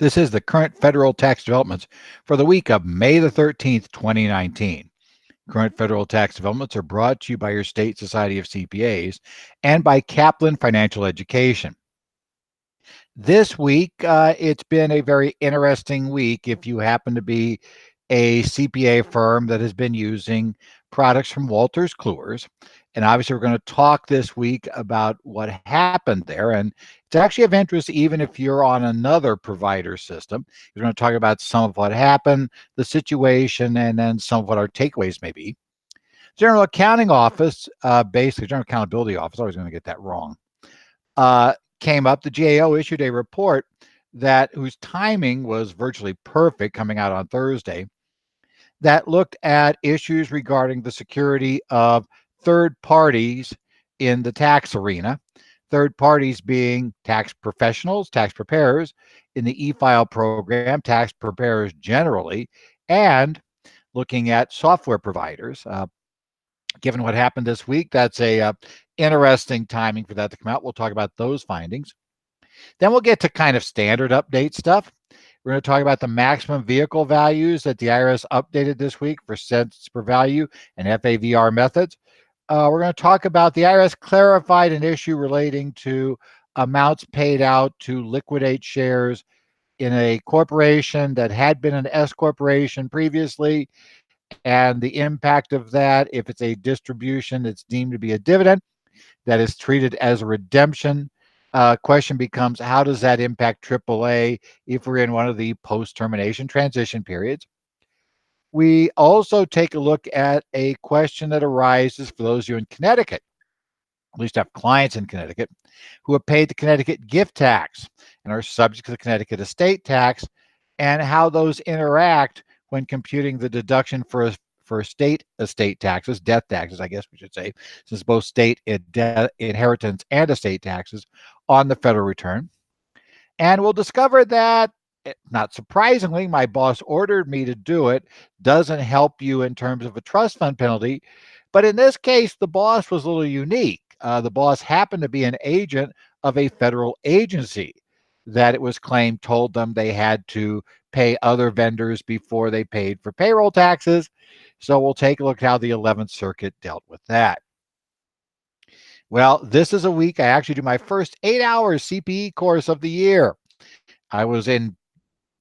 This is the current federal tax developments for the week of May the 13th, 2019. Current federal tax developments are brought to you by your state society of CPAs and by Kaplan Financial Education. This week, it's been a very interesting week if you happen to be a CPA firm that has been using products from Wolters Kluwer's. And obviously, we're going to talk this week about what happened there. And it's actually of interest even if you're on another provider system. We're going to talk about some of what happened, the situation, and then some of what our takeaways may be. General Accounting Office, basically General Accountability Office, I was going to get that wrong, came up. The GAO issued a report whose timing was virtually perfect, coming out on Thursday, that looked at issues regarding the security of third parties in the tax arena. Third parties being tax professionals, tax preparers in the e-file program, tax preparers generally, and looking at software providers. Given what happened this week, that's a interesting timing for that to come out. We'll talk about those findings. Then we'll get to kind of standard update stuff. We're going to talk about the maximum vehicle values that the IRS updated this week for cents per value and FAVR methods. We're going to talk about the IRS clarified an issue relating to amounts paid out to liquidate shares in a corporation that had been an S corporation previously, and the impact of that if it's a distribution that's deemed to be a dividend that is treated as a redemption. Question becomes, how does that impact AAA if we're in one of the post-termination transition periods? We also take a look at a question that arises for those of you in Connecticut, at least have clients in Connecticut, who have paid the Connecticut gift tax and are subject to the Connecticut estate tax, and how those interact when computing the deduction for state estate taxes, death taxes, I guess we should say, since both state inheritance and estate taxes on the federal return. And we'll discover that, not surprisingly, my boss ordered me to do it, doesn't help you in terms of a trust fund penalty. But in this case, the boss was a little unique. The boss happened to be an agent of a federal agency that it was claimed told them they had to pay other vendors before they paid for payroll taxes. So we'll take a look at how the 11th Circuit dealt with that. Well, this is a week I actually do my first 8-hour CPE course of the year. I was in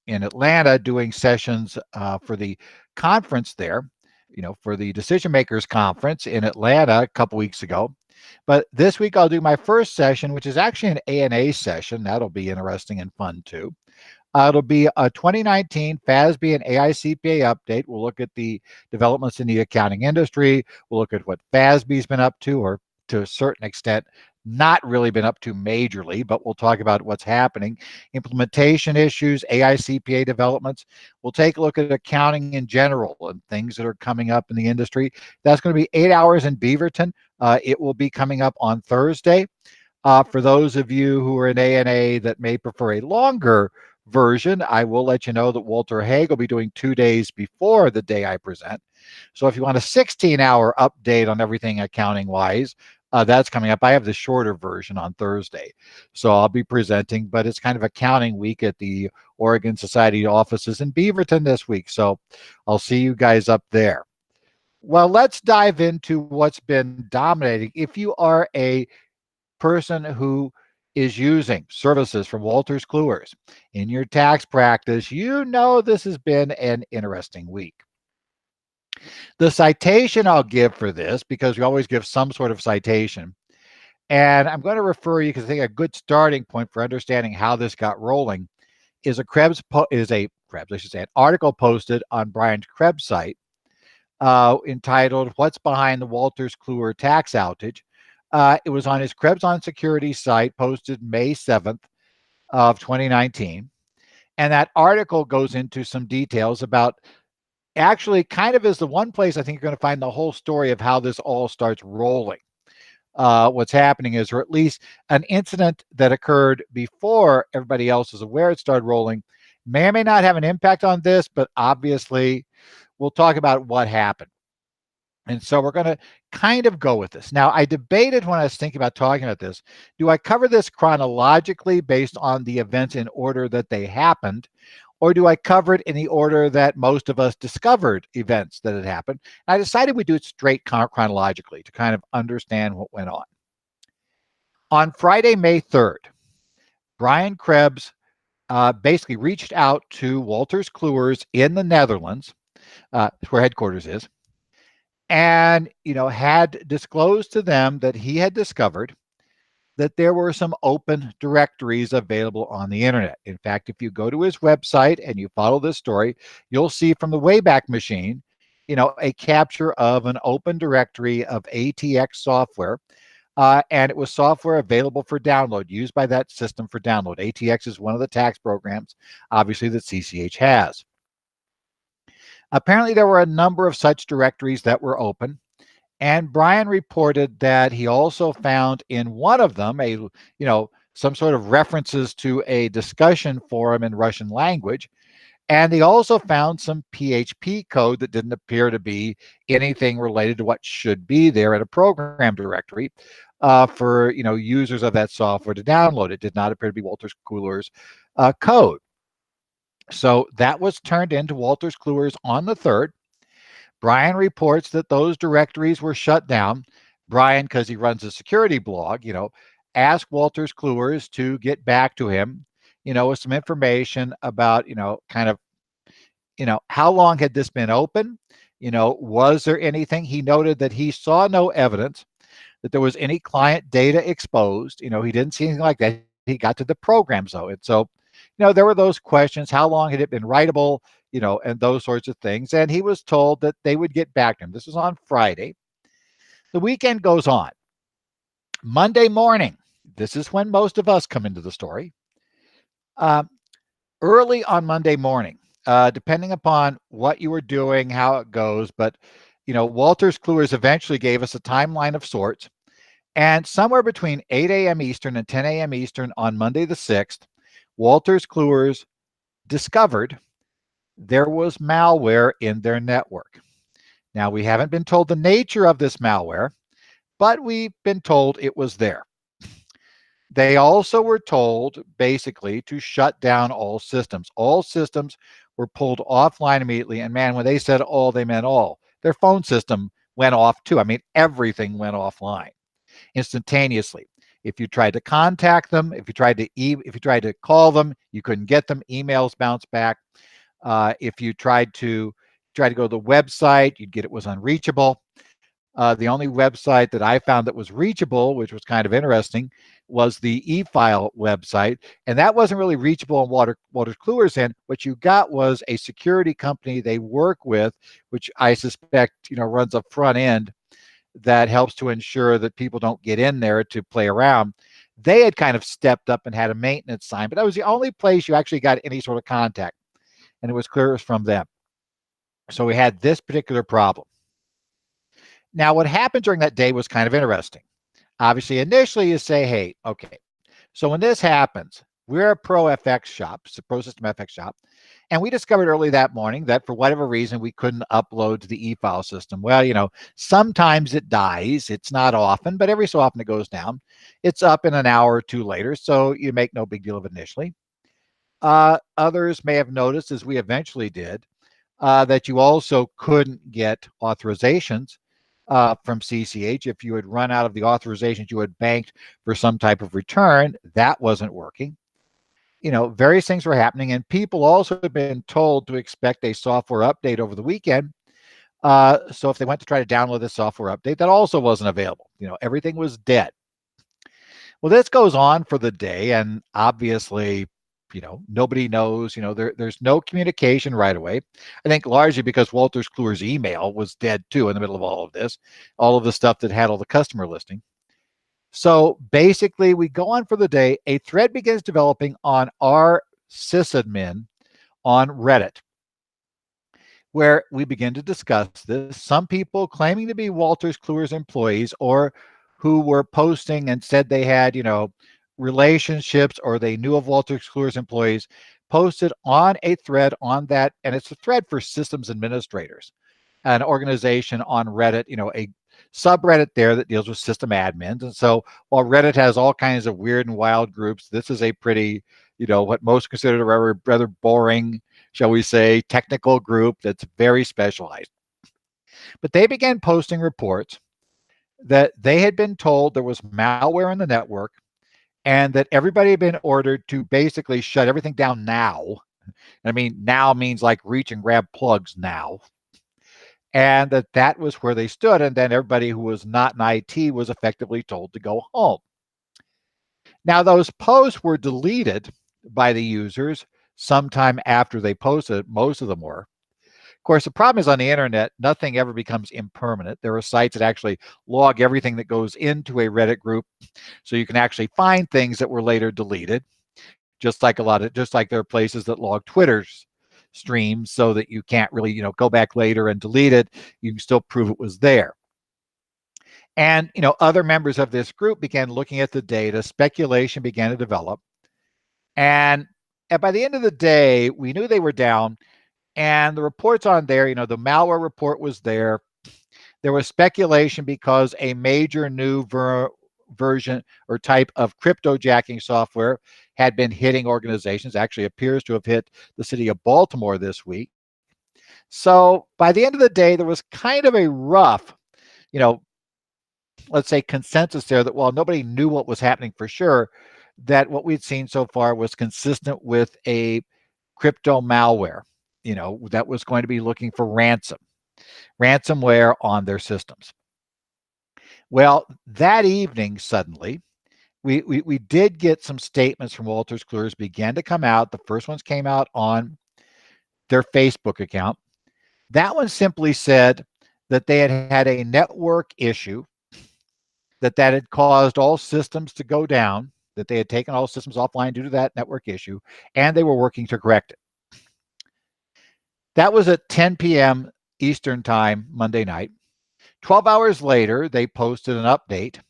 Atlanta doing sessions for the conference there, for the Decision Makers Conference in Atlanta a couple weeks ago. But this week I'll do my first session, which is actually an ANA session. That'll be interesting and fun too. It'll be a 2019 FASB and AICPA update. We'll look at the developments in the accounting industry. We'll look at what FASB's been up to, or to a certain extent, not really been up to majorly, but we'll talk about what's happening. Implementation issues, AICPA developments. We'll take a look at accounting in general and things that are coming up in the industry. That's going to be 8 hours in Beaverton. It will be coming up on Thursday. For those of you who are in ANA that may prefer a longer version, I will let you know that Walter Haig will be doing 2 days before the day I present. So if you want a 16-hour update on everything accounting-wise, that's coming up. I have the shorter version on Thursday. So I'll be presenting, but it's kind of accounting week at the Oregon Society offices in Beaverton this week. So I'll see you guys up there. Well, let's dive into what's been dominating. If you are a person who is using services from Wolters Kluwer's in your tax practice, you know this has been an interesting week. The citation I'll give for this, because we always give some sort of citation, and I'm going to refer you, because I think a good starting point for understanding how this got rolling is an article posted on Brian Krebs' site entitled "What's Behind the Wolters Kluwer Tax Outage." It was on his Krebs on Security site, posted May 7th of 2019. And that article goes into some details about, actually kind of is the one place I think you're going to find the whole story of how this all starts rolling. What's happening is, or at least an incident that occurred before everybody else is aware it started rolling, may or may not have an impact on this, but obviously we'll talk about what happened. And so we're going to kind of go with this. Now, I debated when I was thinking about talking about this, do I cover this chronologically based on the events in order that they happened, or do I cover it in the order that most of us discovered events that had happened? And I decided we'd do it straight chronologically to kind of understand what went on. On Friday, May 3rd, Brian Krebs basically reached out to Wolters Kluwer's in the Netherlands, where headquarters is, and had disclosed to them that he had discovered that there were some open directories available on the internet. In fact, if you go to his website and you follow this story, you'll see from the Wayback Machine, a capture of an open directory of ATX software. And it was software available for download, used by that system for download. ATX is one of the tax programs, obviously, that CCH has. Apparently, there were a number of such directories that were open. And Brian reported that he also found in one of them some sort of references to a discussion forum in Russian language. And he also found some PHP code that didn't appear to be anything related to what should be there in a program directory for users of that software to download. It did not appear to be Wolters Kluwer's code. So that was turned into Wolters Kluwer's on the 3rd. Brian reports that those directories were shut down. Brian, because he runs a security blog, asked Wolters Kluwer's to get back to him, with some information about, how long had this been open? Was there anything? He noted that he saw no evidence that there was any client data exposed. He didn't see anything like that. He got to the programs though. And so, there were those questions. How long had it been writable? And those sorts of things. And he was told that they would get back to him. This was on Friday. The weekend goes on. Monday morning, this is when most of us come into the story. Early on Monday morning, depending upon what you were doing, how it goes, but Wolters Kluwer's eventually gave us a timeline of sorts. And somewhere between 8 a.m. Eastern and 10 a.m. Eastern on Monday the 6th, Wolters Kluwer's discovered there was malware in their network. Now, we haven't been told the nature of this malware, but we've been told it was there. They also were told, basically, to shut down all systems. All systems were pulled offline immediately. And man, when they said all, they meant all. Their phone system went off too. I mean, everything went offline instantaneously. If you tried to contact them, if you tried to call them, you couldn't get them. Emails bounced back. If you tried to go to the website, you'd get it was unreachable. The only website that I found that was reachable, which was kind of interesting, was the eFile website. And that wasn't really reachable on Wolters Kluwer's end. What you got was a security company they work with, which I suspect, runs a front end that helps to ensure that people don't get in there to play around. They had kind of stepped up and had a maintenance sign, but that was the only place you actually got any sort of contact. And it was clear it was from them. So we had this particular problem. Now, what happened during that day was kind of interesting. Obviously, initially you say, hey, okay, so when this happens, we're a Pro FX shop, it's a Pro System FX shop, and we discovered early that morning that for whatever reason, we couldn't upload to the e-file system. Well, sometimes it dies. It's not often, but every so often it goes down. It's up in an hour or two later, so you make no big deal of it initially. Others may have noticed, as we eventually did, that you also couldn't get authorizations from CCH. If you had run out of the authorizations you had banked for some type of return, that wasn't working. Various things were happening, and people also had been told to expect a software update over the weekend. So if they went to try to download this software update, that also wasn't available. Everything was dead. Well, this goes on for the day, and obviously, nobody knows. There's no communication right away. I think largely because Wolters Kluwer's email was dead too in the middle of all of this, all of the stuff that had all the customer listing. So basically, we go on for the day. A thread begins developing on our sysadmin on Reddit, where we begin to discuss this. Some people claiming to be Wolters Kluwer's employees or who were posting and said they had, relationships or they knew of Wolters Kluwer's employees, posted on a thread on that, and it's a thread for systems administrators. an organization on Reddit, a subreddit there that deals with system admins. And so while Reddit has all kinds of weird and wild groups, this is a pretty, what most considered a rather boring, shall we say, technical group that's very specialized. But they began posting reports that they had been told there was malware in the network and that everybody had been ordered to basically shut everything down now. I mean, now means like reach and grab plugs now. And that was where they stood. And then everybody who was not in IT was effectively told to go home. Now, those posts were deleted by the users sometime after they posted. Most of them were. Of course, the problem is on the internet, nothing ever becomes impermanent. There are sites that actually log everything that goes into a Reddit group, so you can actually find things that were later deleted. Just like there are places that log Twitter's streams so that you can't really, go back later and delete it. You can still prove it was there. And, other members of this group began looking at the data. Speculation began to develop. And by the end of the day, we knew they were down. And the reports on there, the malware report was there. There was speculation because a major new version or type of cryptojacking software had been hitting organizations, actually appears to have hit the city of Baltimore this week. So by the end of the day, there was kind of a rough, let's say consensus there that while nobody knew what was happening for sure, that what we'd seen so far was consistent with a crypto malware, that was going to be looking for ransomware on their systems. Well, that evening, suddenly, we did get some statements from Wolters Kluwer began to come out. The first ones came out on their Facebook account. That one simply said that they had had a network issue, that had caused all systems to go down, that they had taken all systems offline due to that network issue, and they were working to correct it. That was at 10 p.m. Eastern time, Monday night. 12 hours later, they posted an update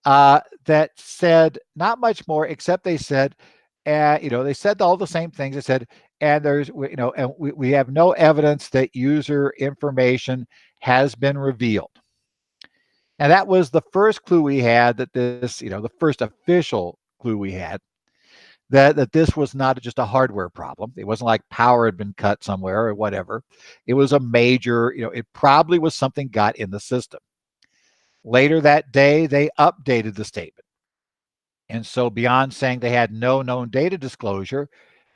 that said not much more, except they said, they said all the same things. They said, and we have no evidence that user information has been revealed. And that was the first clue we had that this, the first official clue we had that this was not just a hardware problem. It wasn't like power had been cut somewhere or whatever. It was a major, it probably was something got in the system. Later that day, they updated the statement. And so beyond saying they had no known data disclosure,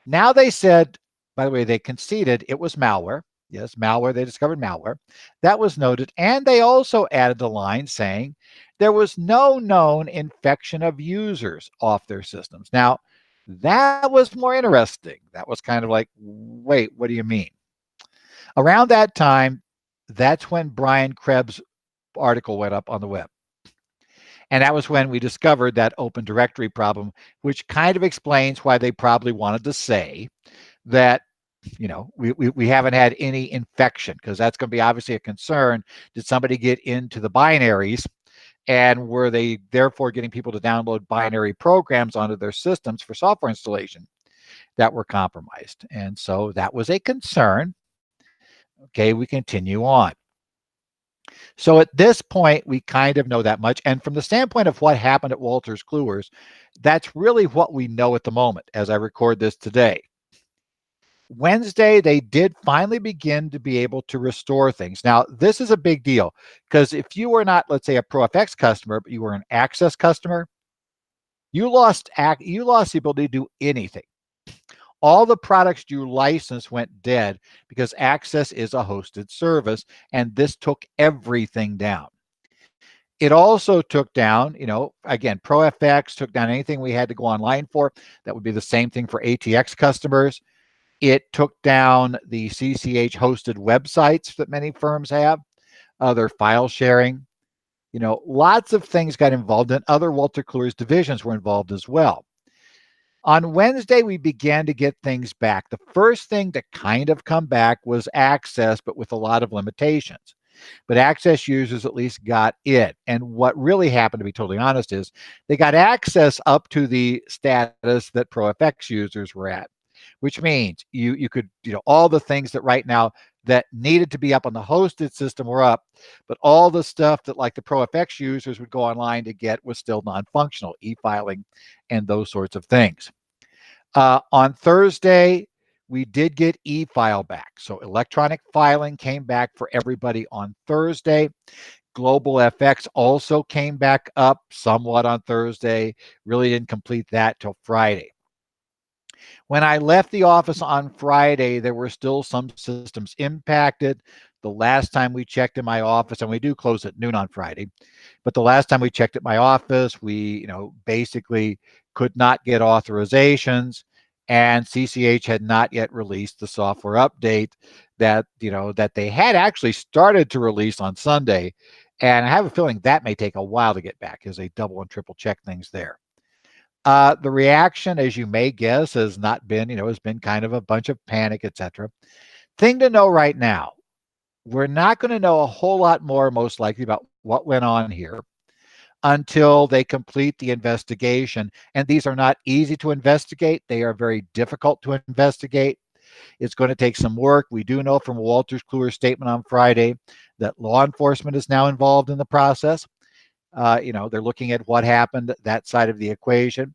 now they said, by the way, they conceded it was malware. Yes, malware, they discovered malware. That was noted. And they also added the line saying there was no known infection of users off their systems. Now, that was more interesting. That was kind of like, wait, what do you mean? Around that time, that's when Brian Krebs' article went up on the web. And that was when we discovered that open directory problem, which kind of explains why they probably wanted to say that, we haven't had any infection, because that's going to be obviously a concern. Did somebody get into the binaries? And were they therefore getting people to download binary programs onto their systems for software installation that were compromised? And so that was a concern. Okay, we continue on. So at this point, we kind of know that much. And from the standpoint of what happened at Wolters Kluwer, that's really what we know at the moment as I record this today. Wednesday, they did finally begin to be able to restore things. Now, this is a big deal, because if you were not, let's say, a ProFX customer, but you were an Access customer, you lost the ability to do anything. All the products you licensed went dead because Access is a hosted service, and this took everything down. It also took down, again, ProFX took down anything we had to go online for. That would be the same thing for ATX customers. It took down the CCH hosted websites that many firms have, their file sharing. Lots of things got involved, and other Wolters Kluwer divisions were involved as well. On Wednesday, we began to get things back. The first thing to kind of come back was Access, but with a lot of limitations. But Access users at least got it. And what really happened, to be totally honest, is they got Access up to the status that ProFX users were at, which means you could, all the things that right now that needed to be up on the hosted system were up, but all the stuff that like the ProFX users would go online to get was still non-functional, e-filing and those sorts of things. On Thursday, we did get e-file back. So electronic filing came back for everybody on Thursday. Global FX also came back up somewhat on Thursday. Really didn't complete that till Friday. When I left the office on Friday, there were still some systems impacted. The last time we checked in my office, and we do close at noon on Friday, but the last time we checked at my office, we, basically could not get authorizations, and CCH had not yet released the software update that, that they had actually started to release on Sunday. And I have a feeling that may take a while to get back as they double and triple check things there. The reaction, as you may guess, has not been, has been kind of a bunch of panic, etc. Thing to know right now, we're not going to know a whole lot more, most likely, about what went on here until they complete the investigation. And these are not easy to investigate. They are very difficult to investigate. It's going to take some work. We do know from Wolters Kluwer's statement on Friday that law enforcement is now involved in the process. They're looking at what happened, that side of the equation.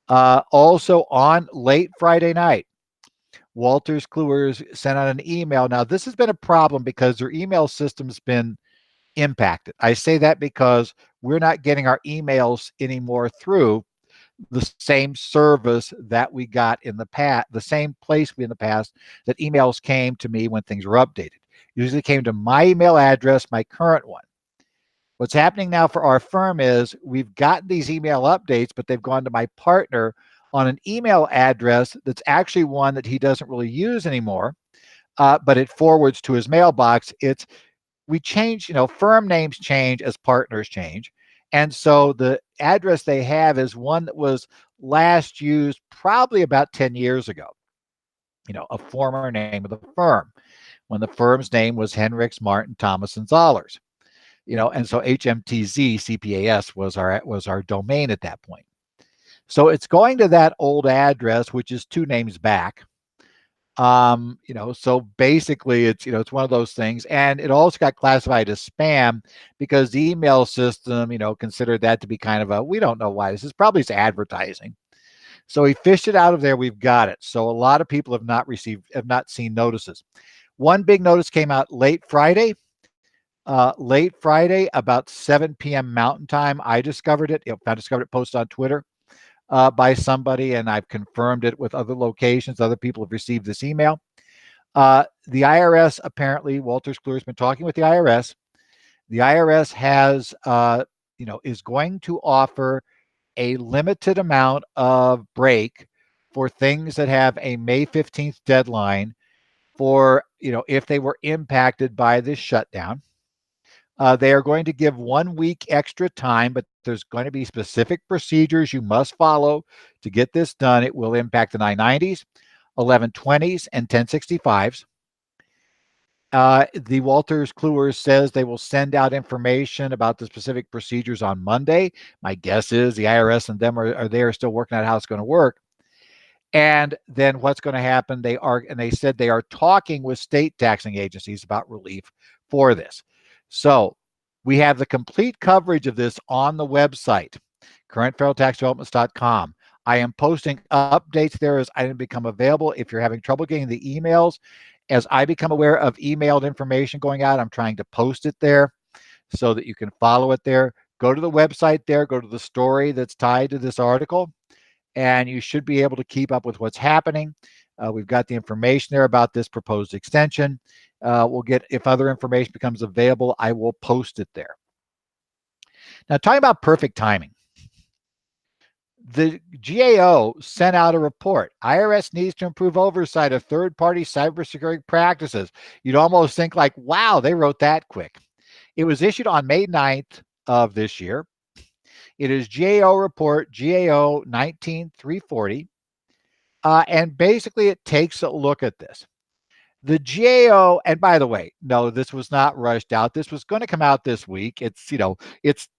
Also on late Friday night, Wolters Kluwer sent out an email. Now, this has been a problem because their email system's been impacted. I say that because we're not getting our emails anymore through the same service that we got in the past, the same place in the past that emails came to me when things were updated. Usually came to my email address, my current one. What's happening now for our firm is we've gotten these email updates, but they've gone to my partner on an email address that's actually one that he doesn't really use anymore, but it forwards to his mailbox. We change, firm names change as partners change. And so the address they have is one that was last used probably about 10 years ago, a former name of the firm, when the firm's name was Henricks, Martin, Thomas, and Zollers. And so HMTZ CPAS was our domain at that point. So it's going to that old address, which is 2 names back. So basically it's one of those things. And it also got classified as spam because the email system, considered that to be kind of we don't know why. This is probably advertising. So he fished it out of there. We've got it. So a lot of people have not seen notices. One big notice came out late Friday. About 7 p.m. Mountain Time. I discovered it. I discovered it posted on Twitter by somebody, and I've confirmed it with other locations. Other people have received this email. The IRS, apparently, Wolters Kluwer has been talking with the IRS. The IRS has, is going to offer a limited amount of break for things that have a May 15th deadline for, if they were impacted by this shutdown. They are going to give 1 week extra time, but there's going to be specific procedures you must follow to get this done. It will impact the 990s, 1120s, and 1065s. The Wolters Kluwer says they will send out information about the specific procedures on Monday. My guess is the IRS and them are still working out how it's going to work. And then what's going to happen, they said they are talking with state taxing agencies about relief for this. So we have the complete coverage of this on the website, currentfederaltaxdevelopments.com. I am posting updates there as items become available. If you're having trouble getting the emails, as I become aware of emailed information going out, I'm trying to post it there so that you can follow it there. Go to the website there, go to the story that's tied to this article, and you should be able to keep up with what's happening. We've got the information there about this proposed extension. If other information becomes available, I will post it there. Now, talking about perfect timing. The GAO sent out a report. IRS needs to improve oversight of third-party cybersecurity practices. You'd almost think like, wow, they wrote that quick. It was issued on May 9th of this year. It is GAO report, GAO 19340. And basically it takes a look at this. The GAO, and by the way, no, this was not rushed out. This was going to come out this week. It's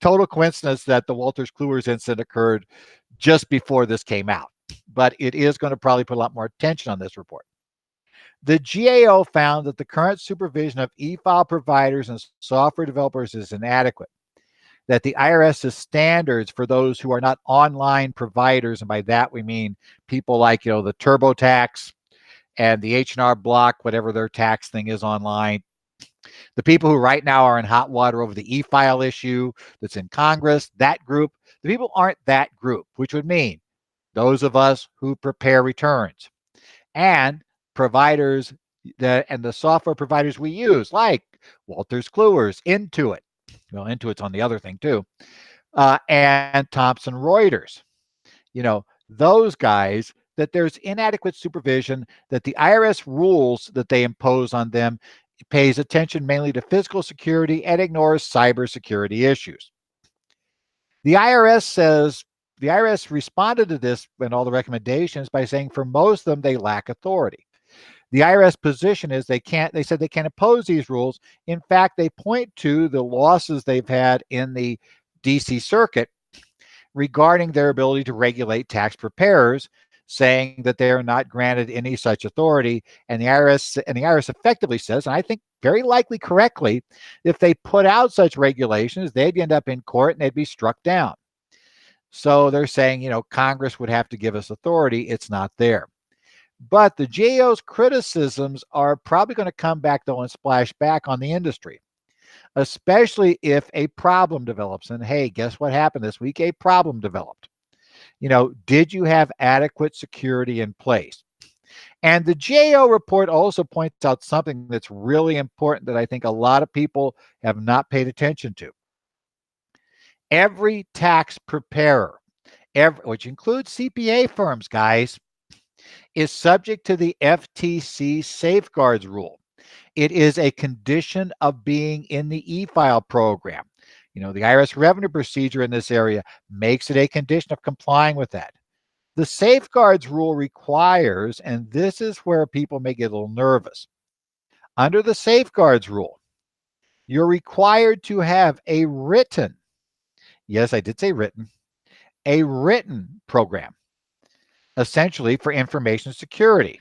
total coincidence that the Wolters Kluwer's incident occurred just before this came out, but it is going to probably put a lot more attention on this report. The GAO found that the current supervision of e-file providers and software developers is inadequate, that the IRS's standards for those who are not online providers, and by that we mean people like, the TurboTax and the H&R Block, whatever their tax thing is online, the people who right now are in hot water over the e-file issue that's in Congress, that group, the people aren't that group, which would mean those of us who prepare returns and providers and the software providers we use, like Wolters Kluwer's, Intuit. Well, Intuit's on the other thing too, and Thomson Reuters. Those guys, that there's inadequate supervision, that the IRS rules that they impose on them pays attention mainly to physical security and ignores cybersecurity issues. The IRS responded to this and all the recommendations by saying for most of them they lack authority. The IRS position is they said they can't oppose these rules. In fact, they point to the losses they've had in the DC Circuit regarding their ability to regulate tax preparers, saying that they are not granted any such authority. And the IRS effectively says, and I think very likely correctly, if they put out such regulations, they'd end up in court and they'd be struck down. So they're saying, Congress would have to give us authority. It's not there. But the GAO's criticisms are probably going to come back, though, and splash back on the industry, especially if a problem develops. And hey, guess what happened this week? A problem developed. Did you have adequate security in place? And the GAO report also points out something that's really important that I think a lot of people have not paid attention to. Every tax preparer, which includes CPA firms, guys, is subject to the FTC safeguards rule. It is a condition of being in the e-file program. The IRS revenue procedure in this area makes it a condition of complying with that. The safeguards rule requires, and this is where people may get a little nervous. Under the safeguards rule, you're required to have a written, yes, I did say written, a written program, essentially for information security.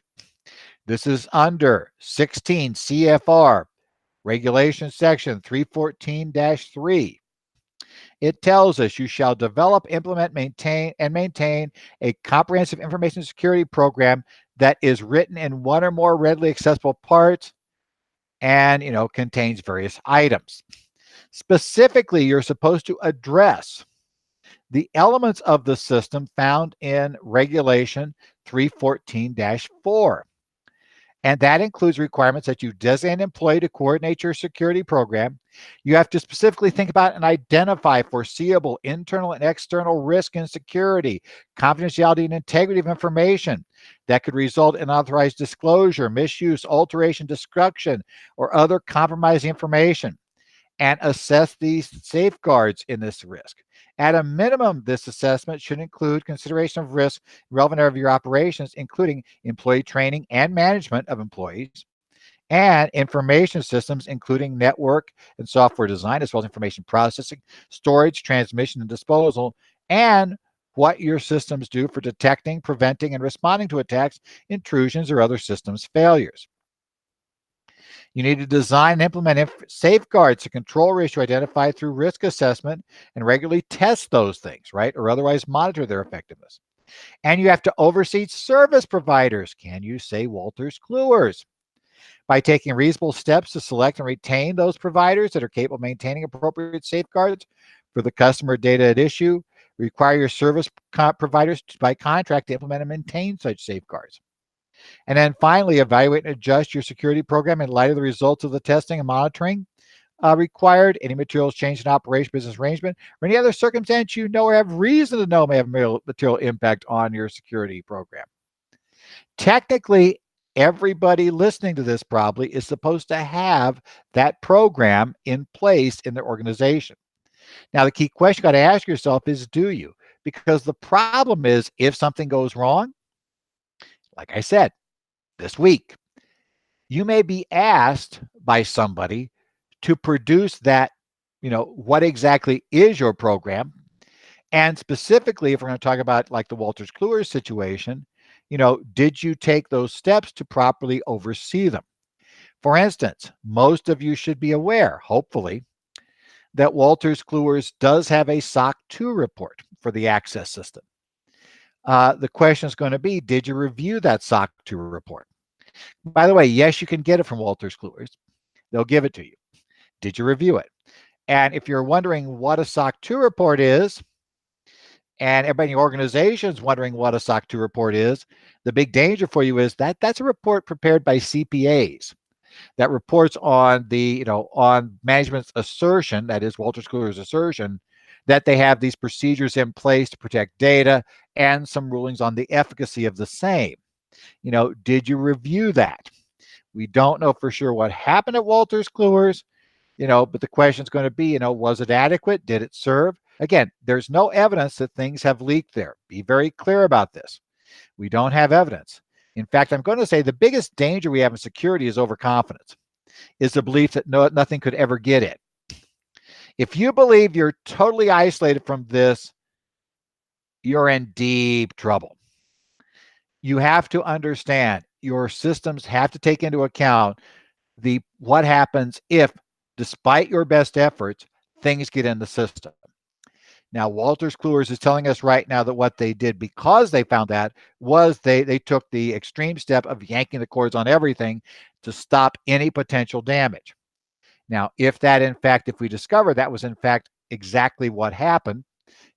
This is under 16 CFR Regulation Section 314-3. It tells us you shall develop, implement, maintain a comprehensive information security program that is written in one or more readily accessible parts and, contains various items. Specifically, you're supposed to address the elements of the system found in Regulation 314-4. And that includes requirements that you designate an employee to coordinate your security program. You have to specifically think about and identify foreseeable internal and external risk and security, confidentiality and integrity of information that could result in unauthorized disclosure, misuse, alteration, destruction, or other compromising information, and assess these safeguards in this risk. At a minimum, this assessment should include consideration of risk relevant area of your operations, including employee training and management of employees, and information systems, including network and software design, as well as information processing, storage, transmission, and disposal, and what your systems do for detecting, preventing, and responding to attacks, intrusions, or other systems failures. You need to design and implement safeguards to control risk identified through risk assessment and regularly test those things, right? Or otherwise monitor their effectiveness. And you have to oversee service providers. Can you say Wolters Kluwer's? By taking reasonable steps to select and retain those providers that are capable of maintaining appropriate safeguards for the customer data at issue, require your service providers by contract to implement and maintain such safeguards. And then finally, evaluate and adjust your security program in light of the results of the testing and monitoring required, any materials change in operation, business arrangement, or any other circumstance or have reason to know may have material impact on your security program. Technically, everybody listening to this probably is supposed to have that program in place in their organization. Now, the key question you got to ask yourself is, do you? Because the problem is, if something goes wrong, like I said, this week, you may be asked by somebody to produce that, what exactly is your program? And specifically, if we're going to talk about like the Wolters Kluwer situation, did you take those steps to properly oversee them? For instance, most of you should be aware, hopefully, that Wolters Kluwer does have a SOC 2 report for the access system. The question is going to be, did you review that SOC 2 report? By the way, yes, you can get it from Wolters Kluwer. They'll give it to you. Did you review it? And if you're wondering what a SOC 2 report is, and everybody in your organization is wondering what a SOC 2 report is, the big danger for you is that that's a report prepared by CPAs that reports on on management's assertion, that is Wolters Kluwer's assertion, that they have these procedures in place to protect data and some rulings on the efficacy of the same. Did you review that? We don't know for sure what happened at Wolters Kluwer's, but the question is going to be, was it adequate? Did it serve? Again, there's no evidence that things have leaked there. Be very clear about this. We don't have evidence. In fact, I'm going to say the biggest danger we have in security is overconfidence, is the belief that nothing could ever get in. If you believe you're totally isolated from this, you're in deep trouble. You have to understand your systems have to take into account what happens if, despite your best efforts, things get in the system. Now, Wolters Kluwer is telling us right now that what they did, because they found that, was they took the extreme step of yanking the cords on everything to stop any potential damage. Now, if we discover that was in fact exactly what happened,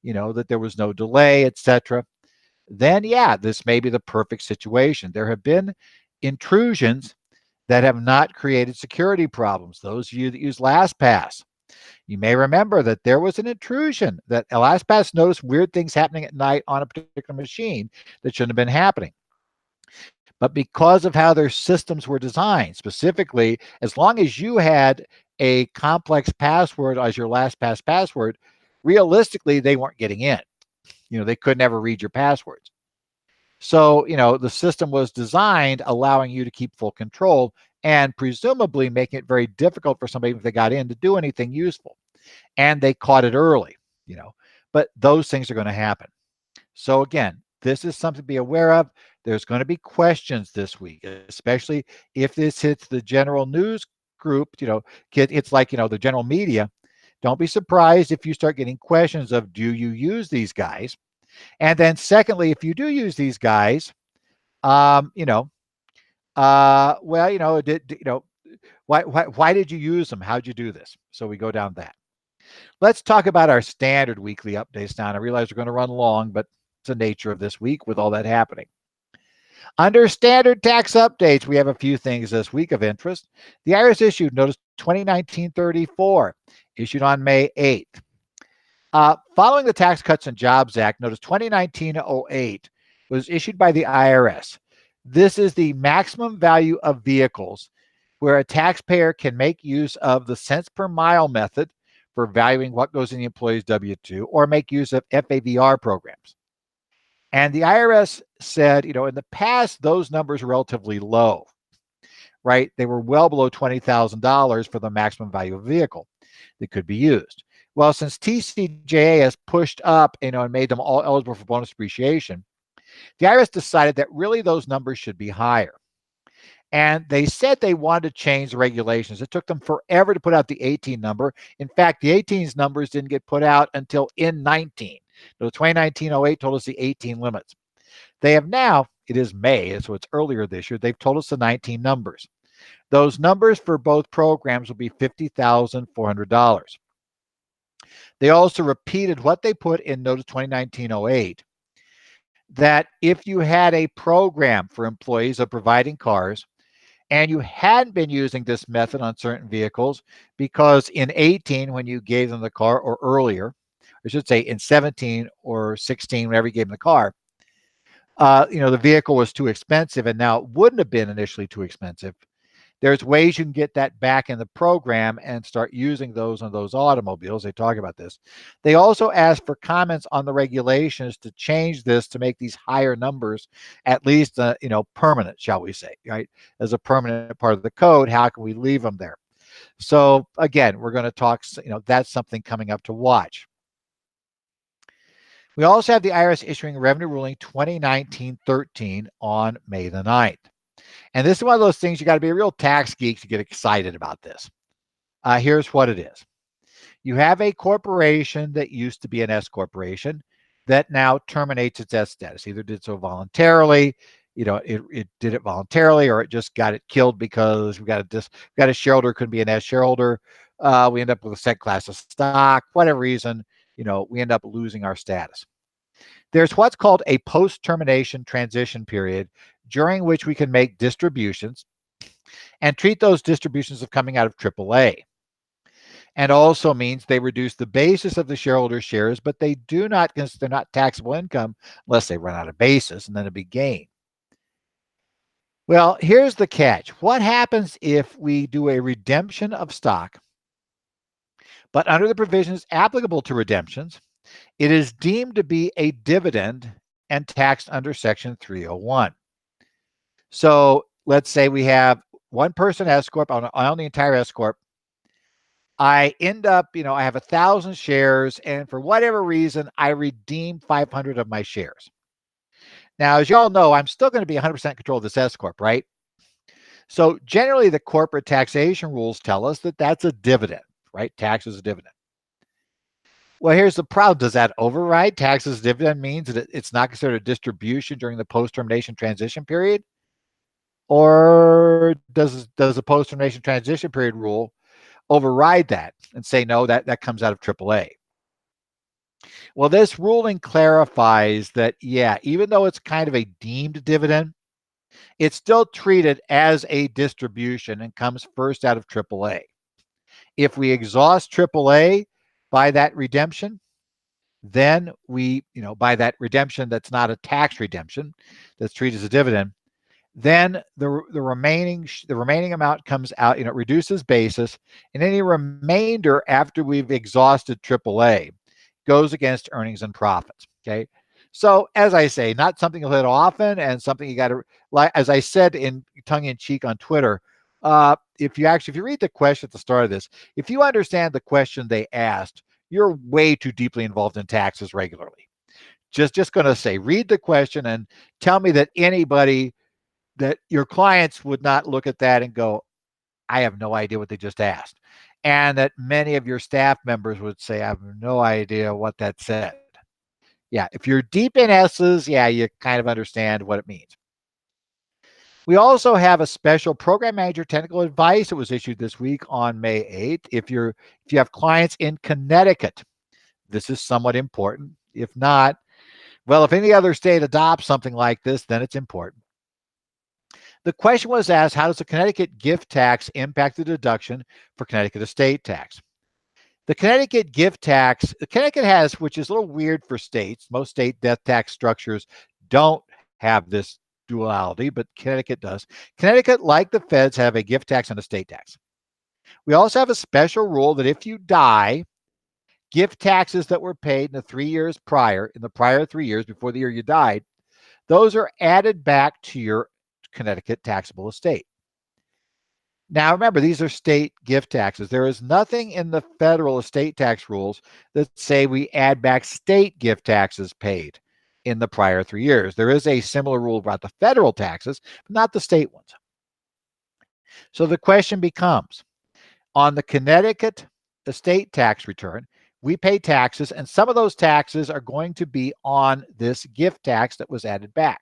that there was no delay, etc., then yeah, this may be the perfect situation. There have been intrusions that have not created security problems. Those of you that use LastPass, you may remember that there was an intrusion, that LastPass noticed weird things happening at night on a particular machine that shouldn't have been happening. But because of how their systems were designed, specifically, as long as you had a complex password as your LastPass password, realistically, they weren't getting in. They could never read your passwords. So, the system was designed allowing you to keep full control and presumably making it very difficult for somebody, if they got in, to do anything useful. And they caught it early, but those things are going to happen. So again, this is something to be aware of. There's going to be questions this week, especially if this hits the general news group, it's like, the general media. Don't be surprised if you start getting questions of, do you use these guys? And then secondly, if you do use these guys, why did you use them? How'd you do this? So we go down that. Let's talk about our standard weekly updates now. And I realize we're going to run long, but it's the nature of this week with all that happening. Under standard tax updates, we have a few things this week of interest. The IRS issued Notice 2019-34, issued on May 8th. Following the Tax Cuts and Jobs Act, Notice 2019-08 was issued by the IRS. This is the maximum value of vehicles where a taxpayer can make use of the cents per mile method for valuing what goes in the employee's W-2, or make use of FAVR programs. And the IRS said, in the past, those numbers were relatively low, right? They were well below $20,000 for the maximum value of a vehicle that could be used. Well, since TCJA has pushed up, and made them all eligible for bonus depreciation, the IRS decided that really those numbers should be higher. And they said they wanted to change the regulations. It took them forever to put out the 18 number. In fact, the 18's numbers didn't get put out until in 19. So 2019-08 told us the 18 limits. They have now, it is May, so it's earlier this year, they've told us the 19 numbers. Those numbers for both programs will be $50,400. They also repeated what they put in Notice 2019-08, that if you had a program for employees of providing cars, and you hadn't been using this method on certain vehicles, because in 18, when you gave them the car, or earlier, I should say in 17 or 16, whenever you gave them the car, the vehicle was too expensive, and now it wouldn't have been initially too expensive. There's ways you can get that back in the program and start using those on those automobiles. They talk about this. They also asked for comments on the regulations to change this to make these higher numbers at least, permanent, shall we say, right? As a permanent part of the code, how can we leave them there? So again, we're going to talk, that's something coming up to watch. We also have the IRS issuing Revenue Ruling 2019-13 on May the 9th. And this is one of those things you got to be a real tax geek to get excited about this. Here's what it is. You have a corporation that used to be an S corporation that now terminates its S status. Either did so voluntarily, it did it voluntarily, or it just got it killed because we got a shareholder couldn't be an S shareholder. We end up with a set class of stock, whatever reason, we end up losing our status. There's what's called a post-termination transition period during which we can make distributions and treat those distributions of coming out of AAA. And also means they reduce the basis of the shareholder shares, but they do not, because they're not taxable income unless they run out of basis, and then it'd be gain. Well, here's the catch. What happens if we do a redemption of stock, but under the provisions applicable to redemptions, it is deemed to be a dividend and taxed under Section 301. So let's say we have one person S Corp, I own the entire S Corp. I end up, I have 1,000 shares, and for whatever reason, I redeem 500 of my shares. Now, as you all know, I'm still going to be 100% control of this S Corp, right? So generally, the corporate taxation rules tell us that that's a dividend, right? Tax is a dividend. Well, here's the problem. Does that override tax as dividend means that it's not considered a distribution during the post-termination transition period? Or does a post-termination transition period rule override that and say, no, that comes out of AAA? Well, this ruling clarifies that, yeah, even though it's kind of a deemed dividend, it's still treated as a distribution and comes first out of AAA. If we exhaust AAA by that redemption, then we, by that redemption that's not a tax redemption, that's treated as a dividend, then the remaining amount comes out, it reduces basis, and any remainder after we've exhausted AAA goes against earnings and profits. Okay. So as I say, not something you'll hit often, and something you got to, like, as I said in tongue in cheek on Twitter, if you read the question at the start of this, if you understand the question they asked, you're way too deeply involved in taxes regularly. Just going to say, read the question and tell me that that your clients would not look at that and go, I have no idea what they just asked. And that many of your staff members would say, I have no idea what that said. Yeah, if you're deep in S's, yeah, you kind of understand what it means. We also have a special program manager technical advice that was issued this week on May 8th. If you have clients in Connecticut, this is somewhat important. If not, well, if any other state adopts something like this, then it's important. The question was asked, how does the Connecticut gift tax impact the deduction for Connecticut estate tax? The Connecticut gift tax, Connecticut has, which is a little weird for states. Most state death tax structures don't have this duality, but Connecticut does. Connecticut, like the feds, have a gift tax and a estate tax. We also have a special rule that if you die, gift taxes that were paid in the 3 years prior, in the prior 3 years before the year you died, those are added back to your Connecticut taxable estate. Now, remember, these are state gift taxes. There is nothing in the federal estate tax rules that say we add back state gift taxes paid in the prior 3 years. There is a similar rule about the federal taxes, but not the state ones. So the question becomes, on the Connecticut estate tax return, we pay taxes, and some of those taxes are going to be on this gift tax that was added back.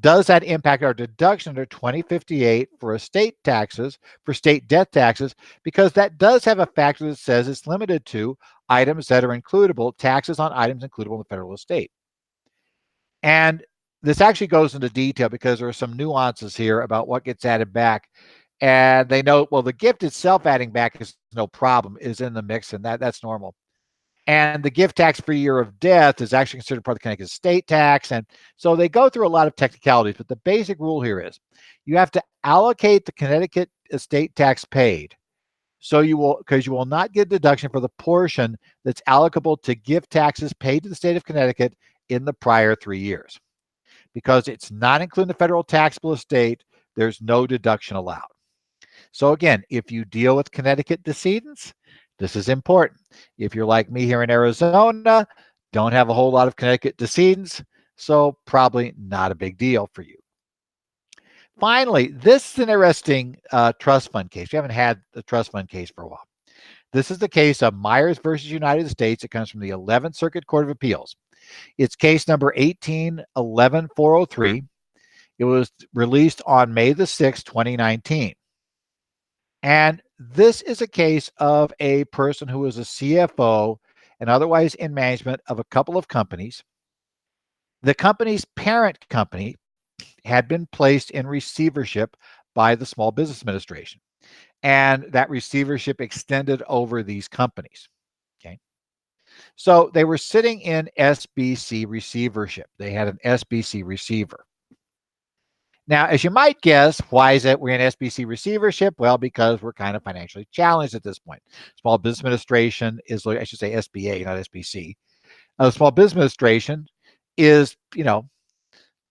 Does that impact our deduction under 2058 for estate taxes, for state death taxes? Because that does have a factor that says it's limited to items that are includable, taxes on items includable in the federal estate. And this actually goes into detail because there are some nuances here about what gets added back. And they know, well, the gift itself adding back is no problem, is in the mix, and that's normal. And the gift tax for year of death is actually considered part of the Connecticut estate tax. And so they go through a lot of technicalities, but the basic rule here is you have to allocate the Connecticut estate tax paid. So because you will not get deduction for the portion that's allocable to gift taxes paid to the state of Connecticut in the prior 3 years. Because it's not including the federal taxable estate, there's no deduction allowed. So again, if you deal with Connecticut decedents, this is important. If you're like me here in Arizona, Don't have a whole lot of Connecticut decedents, so probably not a big deal for you. Finally, this is an interesting trust fund case. We haven't had the trust fund case for a while. This is the case of Myers versus United States. It comes from the 11th Circuit Court of Appeals. It's case number 18-11403. It was released on May the 6th, 2019. And this is a case of a person who was a CFO and otherwise in management of a couple of companies. The company's parent company had been placed in receivership by the Small Business Administration, and that receivership extended over these companies. Okay. So they were sitting in SBC receivership. They had an SBC receiver. Now, as you might guess, why is it we're in SBC receivership? Well, because we're kind of financially challenged at this point. Small Business Administration is, I should say SBA, not SBC. The Small Business Administration is,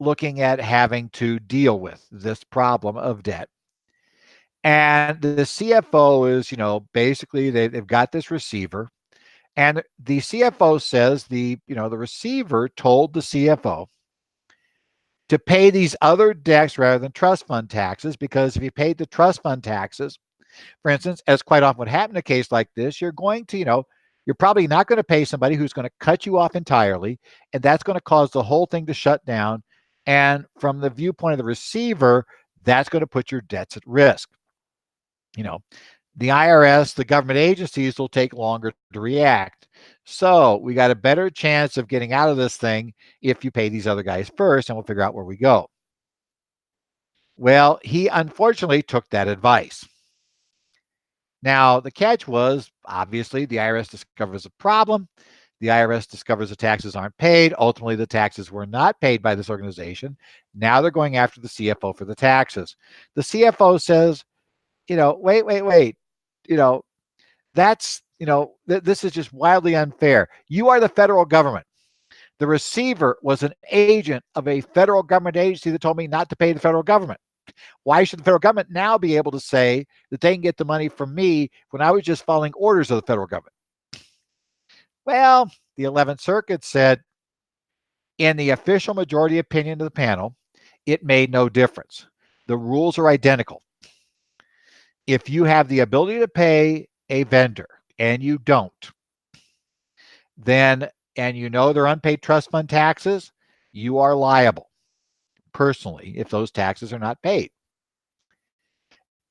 looking at having to deal with this problem of debt. And the CFO is, basically they've got this receiver. And the CFO says the receiver told the CFO to pay these other debts rather than trust fund taxes, because if you paid the trust fund taxes, for instance, as quite often would happen in a case like this, you're going to, you're probably not going to pay somebody who's going to cut you off entirely, and that's going to cause the whole thing to shut down. And from the viewpoint of the receiver, that's going to put your debts at risk. The IRS, the government agencies will take longer to react. So we got a better chance of getting out of this thing if you pay these other guys first, and we'll figure out where we go. Well, he unfortunately took that advice. Now, the catch was, obviously, the IRS discovers a problem. The IRS discovers the taxes aren't paid. Ultimately, the taxes were not paid by this organization. Now they're going after the CFO for the taxes. The CFO says, wait. That's, this is just wildly unfair. You are the federal government. The receiver was an agent of a federal government agency that told me not to pay the federal government. Why should the federal government now be able to say that they can get the money from me when I was just following orders of the federal government? Well, the 11th Circuit said, in the official majority opinion of the panel, it made no difference. The rules are identical. If you have the ability to pay a vendor and you don't, then, and they're unpaid trust fund taxes, you are liable personally if those taxes are not paid.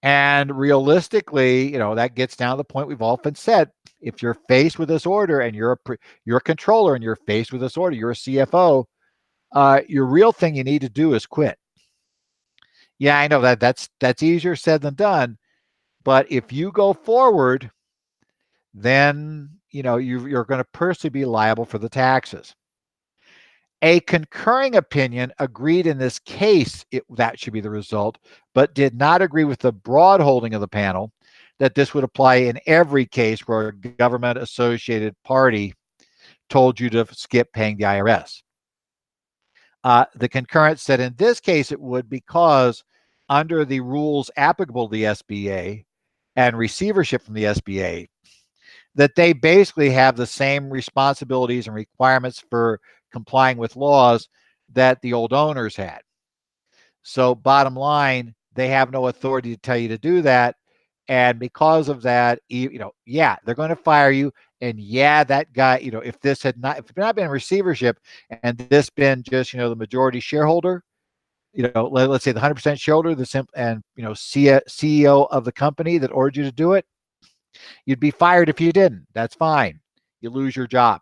And realistically, that gets down to the point we've often said, if you're faced with this order and you're a controller and you're faced with this order, you're a CFO, your real thing you need to do is quit. Yeah, I know that's easier said than done, but if you go forward, then you're going to personally be liable for the taxes. A concurring opinion agreed in this case that should be the result, but did not agree with the broad holding of the panel that this would apply in every case where a government-associated party told you to skip paying the IRS. The concurrence said in this case it would, because under the rules applicable to the SBA and receivership from the SBA, that they basically have the same responsibilities and requirements for complying with laws that the old owners had. So bottom line, they have no authority to tell you to do that. And because of that, they're going to fire you. And that guy, if this had not, if it had not been in receivership and this been just, the majority shareholder, let's say the 100% shareholder, and CEO of the company that ordered you to do it, you'd be fired if you didn't. That's fine. You lose your job.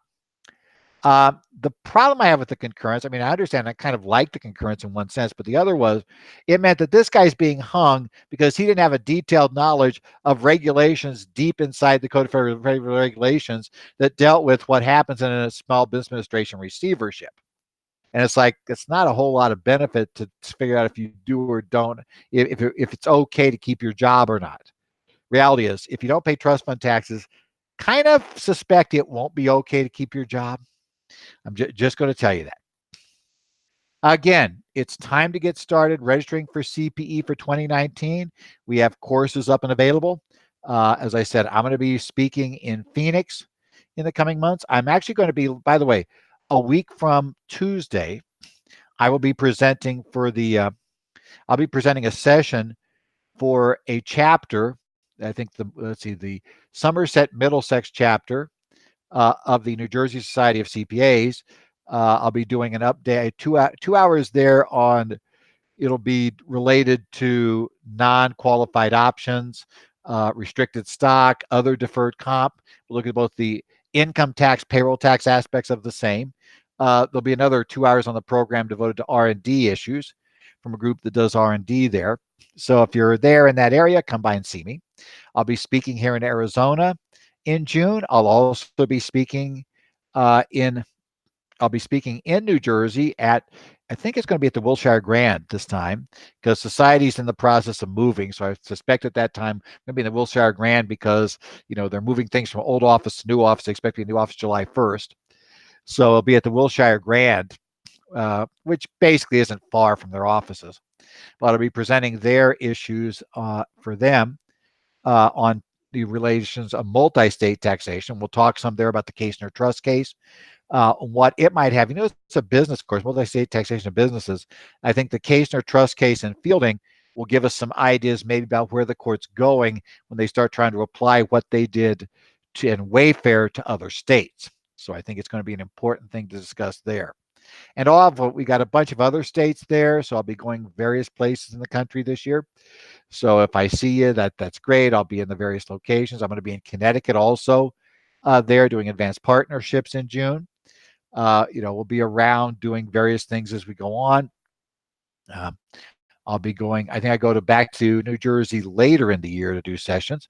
The problem I have with the concurrence, I understand I kind of like the concurrence in one sense, but the other was it meant that this guy's being hung because he didn't have a detailed knowledge of regulations deep inside the Code of Federal Regulations that dealt with what happens in a Small Business Administration receivership. And it's like, it's not a whole lot of benefit to figure out if you do or don't, if it's okay to keep your job or not. Reality is, if you don't pay trust fund taxes, kind of suspect it won't be okay to keep your job. I'm just going to tell you that. Again, it's time to get started registering for CPE for 2019. We have courses up and available. As I said, I'm going to be speaking in Phoenix in the coming months. I'm actually going to be, by the way, a week from Tuesday, I will be presenting for I'll be presenting a session for a chapter. I think the Somerset Middlesex chapter of the New Jersey Society of CPAs. I'll be doing an update, 2 hours there on. It'll be related to non-qualified options, restricted stock, other deferred comp. We'll look at both the income tax, payroll tax aspects of the same. There'll be another 2 hours on the program devoted to R&D issues from a group that does R&D there. So if you're there in that area, come by and see me. I'll be speaking here in Arizona in June. Also be speaking in I'll be speaking in New Jersey I think it's going to be at the Wilshire Grand this time because society's in the process of moving. So I suspect at that time I'm going to be in the Wilshire Grand because, they're moving things from old office to new office. They expect to be new office July 1st. So I'll be at the Wilshire Grand, which basically isn't far from their offices. But I'll be presenting their issues for them on the relations of multi-state taxation. We'll talk some there about the Kastner Trust case, what it might have. It's a business course, multi-state taxation of businesses. I think the Kastner Trust case and Fielding will give us some ideas maybe about where the court's going when they start trying to apply what they did in Wayfair to other states. So I think it's going to be an important thing to discuss there. And we got a bunch of other states there, so I'll be going various places in the country this year. So if I see you, that's great. I'll be in the various locations. I'm going to be in Connecticut also there doing advanced partnerships in June. We'll be around doing various things as we go on. I'll be going, I think I go back to New Jersey later in the year to do sessions.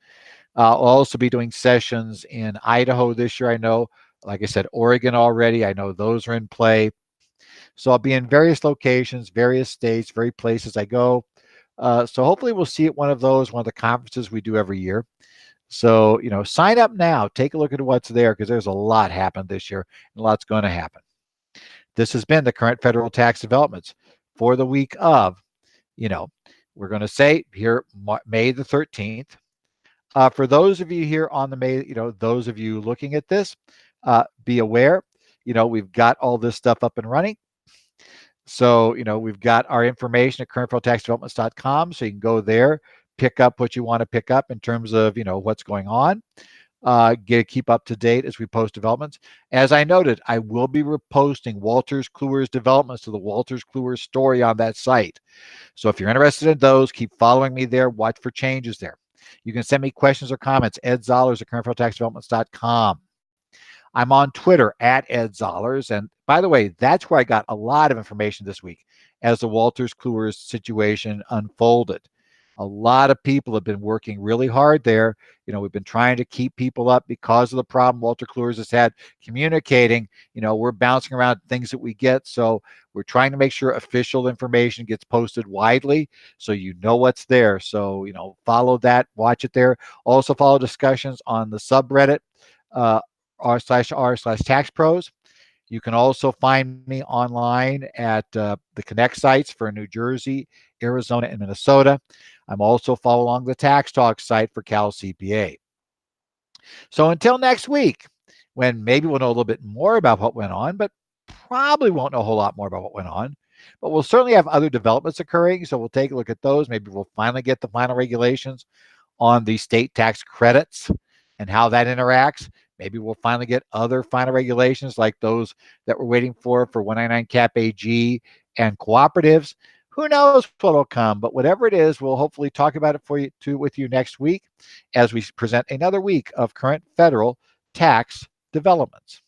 I'll also be doing sessions in Idaho this year. I know, like I said, Oregon already. I know those are in play. So I'll be in various locations, various states, various places I go. So hopefully we'll see at one of the conferences we do every year. So, sign up now. Take a look at what's there because there's a lot happened this year and a lot's going to happen. This has been the current federal tax developments for the week of, we're going to say here, May the 13th. For those of you here on the May, those of you looking at this, be aware, we've got all this stuff up and running. So, we've got our information at currentfederaltaxdevelopments.com. So you can go there, pick up what you want to pick up in terms of, what's going on. Keep up to date as we post developments. As I noted, I will be reposting Wolters Kluwer's developments to the Wolters Kluwer story on that site. So if you're interested in those, keep following me there. Watch for changes there. You can send me questions or comments, edzollers at currentfederaltaxdevelopments.com. I'm on Twitter at Ed Zollers. And by the way, that's where I got a lot of information this week as the Wolters Kluwer situation unfolded. A lot of people have been working really hard there. We've been trying to keep people up because of the problem Wolters Kluwer has had communicating. We're bouncing around things that we get. So we're trying to make sure official information gets posted widely so you know what's there. So, follow that, watch it there. Also follow discussions on the subreddit, r/r/tax pros. You can also find me online at the Connect sites for New Jersey, Arizona, and Minnesota. I'm also follow along the Tax Talk site for Cal CPA. So until next week, when maybe we'll know a little bit more about what went on, but probably won't know a whole lot more about what went on. But we'll certainly have other developments occurring, so we'll take a look at those. Maybe we'll finally get the final regulations on the state tax credits and how that interacts. Maybe we'll finally get other final regulations like those that we're waiting for 199 Cap AG and cooperatives. Who knows what will come, but whatever it is, we'll hopefully talk about it with you next week as we present another week of current federal tax developments.